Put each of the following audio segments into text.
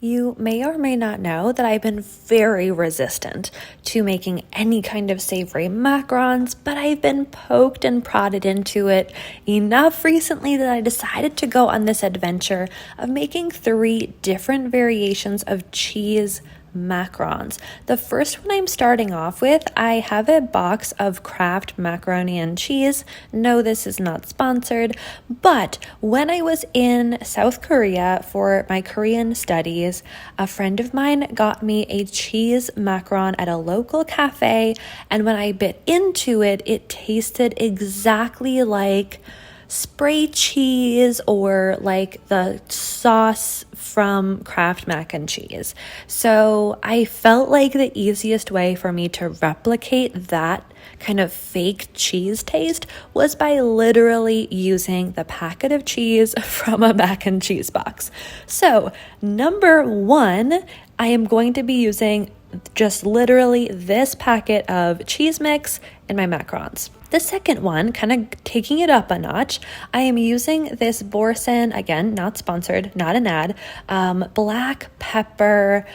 You may or may not know that I've been very resistant to making any kind of savory macarons, but I've been poked and prodded into it enough recently that I decided to go on this adventure of making 3 different variations of cheese macarons. The first one I'm starting off with, I have a box of Kraft macaroni and cheese. No, this is not sponsored, but when I was in South Korea for my Korean studies, a friend of mine got me a cheese macaron at a local cafe, and when I bit into it, it tasted exactly like spray cheese or like the sauce from Kraft mac and cheese. So I felt like the easiest way for me to replicate that kind of fake cheese taste was by literally using the packet of cheese from a mac and cheese box. So number 1, I am going to be using just literally this packet of cheese mix in my macarons. The second one, kind of taking it up a notch, I am using this Borsen, again, not sponsored, not an ad, black pepper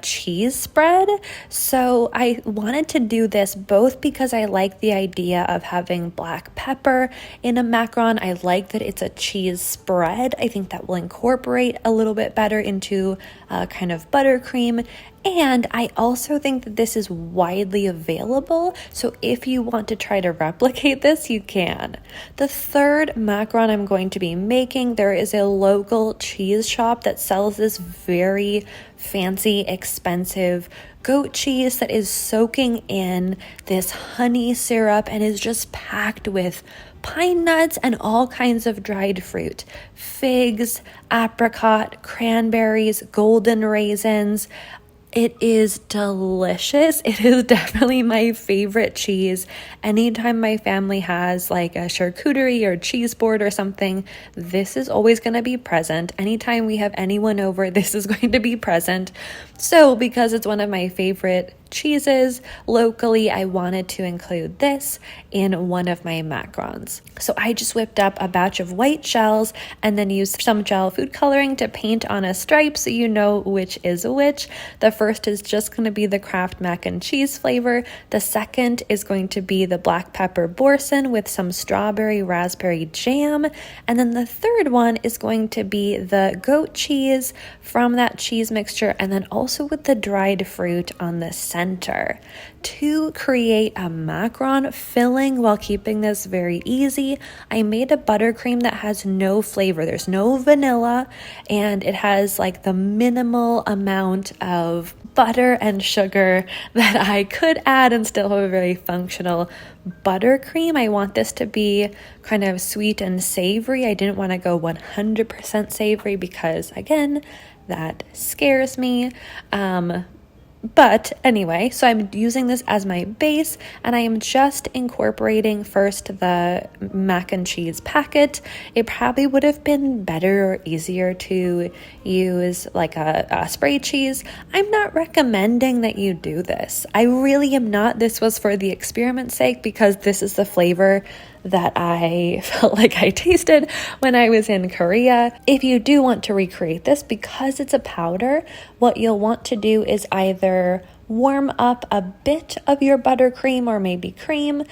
cheese spread. So I wanted to do this both because I like the idea of having black pepper in a macaron. I like that it's a cheese spread. I think that will incorporate a little bit better into kind of buttercream. And I also think that this is widely available, so if you want to try to replicate this, you can. The third macaron I'm going to be making, there is a local cheese shop that sells this very fancy, expensive goat cheese that is soaking in this honey syrup and is just packed with pine nuts and all kinds of dried fruit, figs, apricot, cranberries, golden raisins. It is delicious. It is definitely my favorite cheese. Anytime my family has like a charcuterie or cheese board or something, this is always going to be present. Anytime we have anyone over, this is going to be present. So because it's one of my favorite cheeses locally, I wanted to include this in one of my macarons. So I just whipped up a batch of white shells and then used some gel food coloring to paint on a stripe so you know which is which. The first is just going to be the Kraft mac and cheese flavor. The second is going to be the black pepper Borsen with some strawberry raspberry jam. And then the third one is going to be the goat cheese from that cheese mixture, and then also with the dried fruit on the center. To create a macaron filling while keeping this very easy, I made a buttercream that has no flavor. There's no vanilla, and it has like the minimal amount of butter and sugar that I could add and still have a very functional buttercream. I want this to be kind of sweet and savory. I didn't want to go 100% savory because, again, that scares me. But anyway, so I'm using this as my base, and I am just incorporating first the mac and cheese packet. It probably would have been better or easier to use like a spray cheese. I'm not recommending that you do this. I really am not. This was for the experiment's sake because this is the flavor that I felt like I tasted when I was in Korea. If you do want to recreate this, because it's a powder, what you'll want to do is either warm up a bit of your buttercream or maybe cream,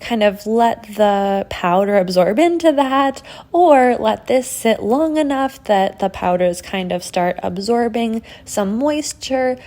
kind of let the powder absorb into that, or let this sit long enough that the powders kind of start absorbing some moisture,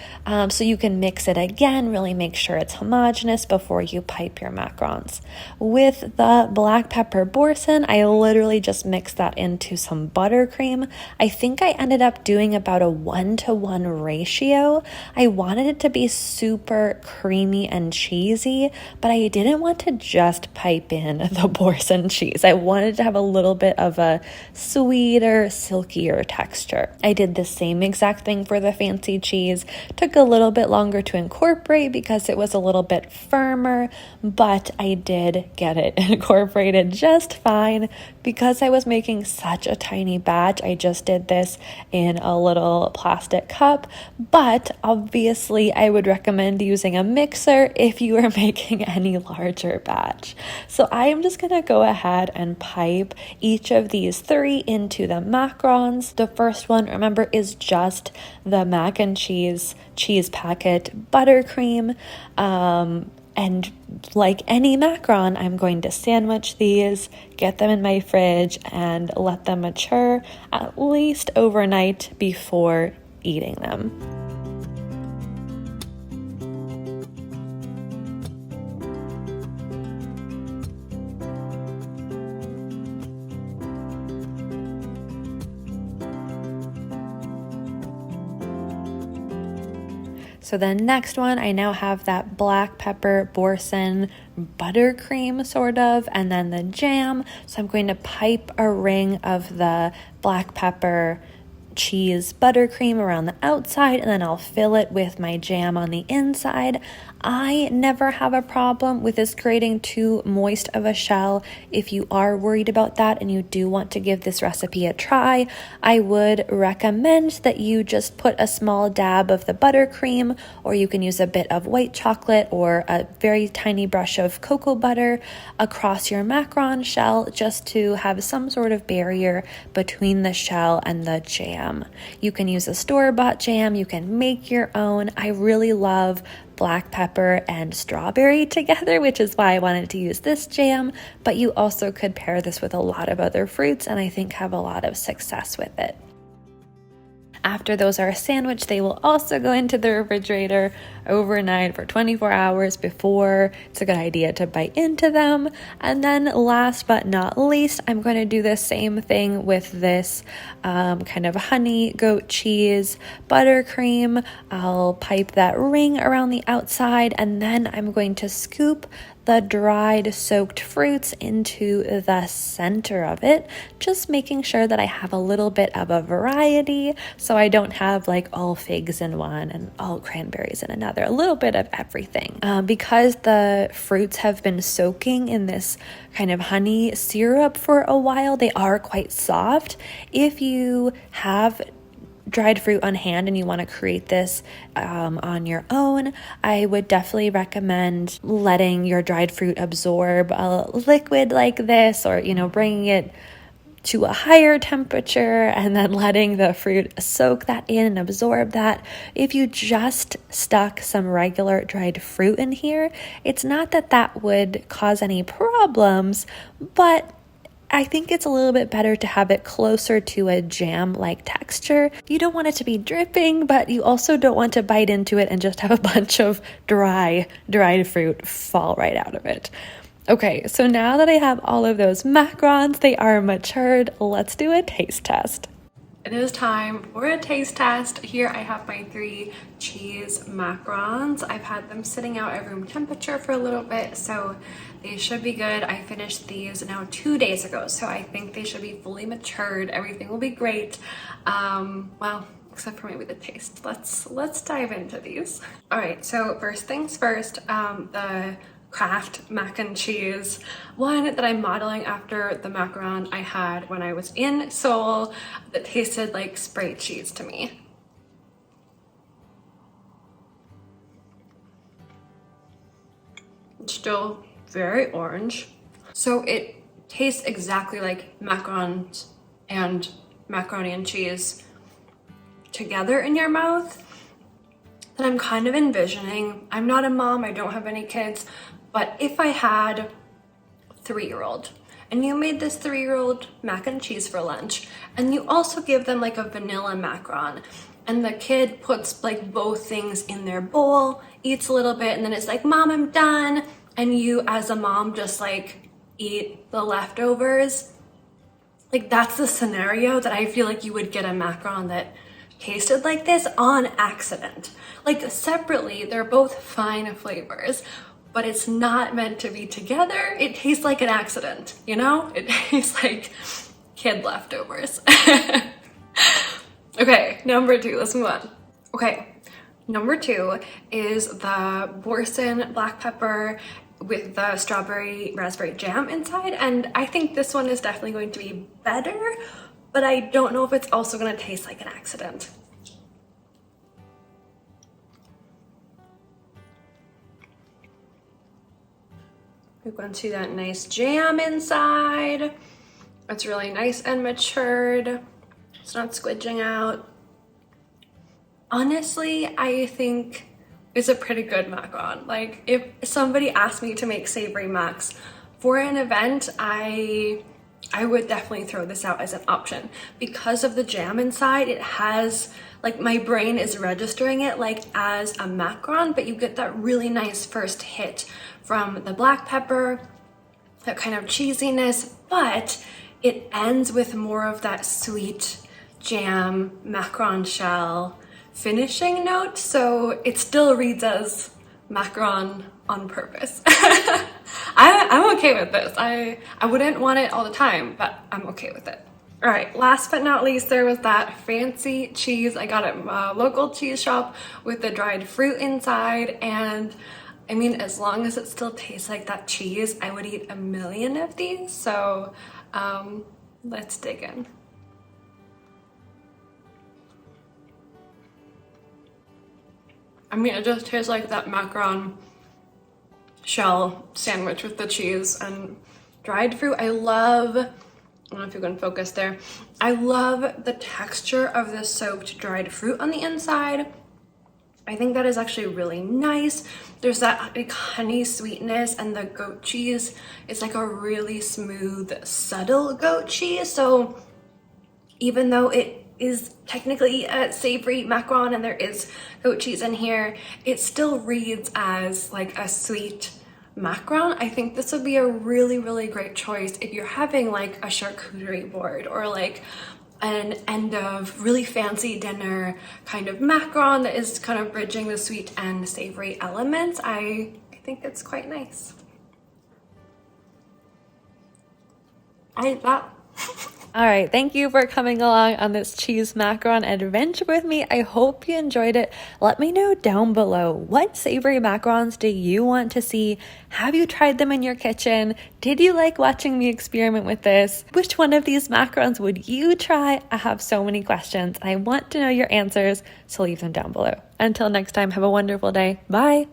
so you can mix it again, really make sure it's homogeneous before you pipe your macarons. With the black pepper Borsen, I literally just mixed that into some buttercream. I think I ended up doing about a 1-to-1 ratio. I wanted it to be super creamy and cheesy, but I didn't want to just pipe in the Borsen cheese. I wanted to have a little bit of a sweeter, silkier texture. I did the same exact thing for the fancy cheese. Took a little bit longer to incorporate because it was a little bit firmer, but I did get it incorporated just fine. Because I was making such a tiny batch, I just did this in a little plastic cup, but obviously I would recommend using a mixer if you are making any larger batch. much. So I am just gonna go ahead and pipe each of these 3 into the macarons. The first one, remember, is just the mac and cheese packet buttercream. And like any macaron, I'm going to sandwich these, get them in my fridge, and let them mature at least overnight before eating them. So the next one, I now have that black pepper boursin buttercream sort of, and then the jam. So I'm going to pipe a ring of the black pepper cheese buttercream around the outside, and then I'll fill it with my jam on the inside. I never have a problem with this creating too moist of a shell. If you are worried about that and you do want to give this recipe a try, I would recommend that you just put a small dab of the buttercream, or you can use a bit of white chocolate or a very tiny brush of cocoa butter across your macaron shell, just to have some sort of barrier between the shell and the jam. You can use a store-bought jam, you can make your own. I really love black pepper and strawberry together, which is why I wanted to use this jam, but you also could pair this with a lot of other fruits and I think have a lot of success with it. After those are sandwiched, they will also go into the refrigerator overnight for 24 hours before it's a good idea to bite into them. And then last but not least, I'm going to do the same thing with this kind of honey goat cheese buttercream. I'll pipe that ring around the outside, and then I'm going to scoop the dried soaked fruits into the center of it, just making sure that I have a little bit of a variety, so I don't have like all figs in one and all cranberries in another, a little bit of everything. Because the fruits have been soaking in this kind of honey syrup for a while, they are quite soft. If you have dried fruit on hand and you want to create this on your own, I would definitely recommend letting your dried fruit absorb a liquid like this, or bringing it to a higher temperature and then letting the fruit soak that in and absorb that. If you just stuck some regular dried fruit in here, it's not that that would cause any problems, but I think it's a little bit better to have it closer to a jam-like texture. You don't want it to be dripping, but you also don't want to bite into it and just have a bunch of dried fruit fall right out of it. Okay, so now that I have all of those macarons, they are matured, let's do a taste test. It is time for a taste test. Here I have my 3 cheese macarons. I've had them sitting out at room temperature for a little bit, so they should be good. I finished these now 2 days ago, so I think they should be fully matured. Everything will be great. Well, except for maybe the taste. Let's dive into these. All right, so first things first, the Kraft mac and cheese one that I'm modeling after the macaron I had when I was in Seoul that tasted like spray cheese to me. It's still very orange. So it tastes exactly like macarons and macaroni and cheese together in your mouth. And I'm kind of envisioning, I'm not a mom, I don't have any kids, but if I had a 3-year-old and you made this 3-year-old mac and cheese for lunch, and you also give them like a vanilla macaron, and the kid puts like both things in their bowl, eats a little bit, and then it's like, Mom, I'm done. And you as a mom just like eat the leftovers. Like that's the scenario that I feel like you would get a macaron that tasted like this on accident. Like separately, they're both fine flavors, but it's not meant to be together. It tastes like an accident, It tastes like kid leftovers. Okay, number 2, let's move on. Okay, number 2 is the boursin black pepper with the strawberry raspberry jam inside, and I think this one is definitely going to be better, but I don't know if it's also gonna taste like an accident. We're going to see that nice jam inside. It's really nice and matured. It's not squidging out. Honestly, I think it's a pretty good macaron. Like, if somebody asked me to make savory macs for an event, I would definitely throw this out as an option. Because of the jam inside, it has, like, my brain is registering it like as a macaron, but you get that really nice first hit from the black pepper, that kind of cheesiness, but it ends with more of that sweet jam macaron shell finishing note, so it still reads as macaron on purpose. I'm okay with this. I wouldn't want it all the time, but I'm okay with it. All right, last but not least, there was that fancy cheese I got at a local cheese shop with the dried fruit inside, and I mean, as long as it still tastes like that cheese, I would eat a million of these, so let's dig in. I mean, it just tastes like that macaron shell sandwich with the cheese and dried fruit. I don't know if you can focus there. I love the texture of the soaked dried fruit on the inside. I think that is actually really nice. There's that like honey sweetness, and the goat cheese is like a really smooth, subtle goat cheese. So even though it is technically a savory macaron and there is goat cheese in here, it still reads as like a sweet macaron. I think this would be a really, really great choice if you're having like a charcuterie board or like an end of really fancy dinner kind of macaron that is kind of bridging the sweet and savory elements. I think it's quite nice. I ate that. All right, thank you for coming along on this cheese macaron adventure with me. I hope you enjoyed it. Let me know down below, what savory macarons do you want to see? Have you tried them in your kitchen? Did you like watching me experiment with this? Which one of these macarons would you try? I have so many questions. I want to know your answers, so leave them down below. Until next time, have a wonderful day. Bye.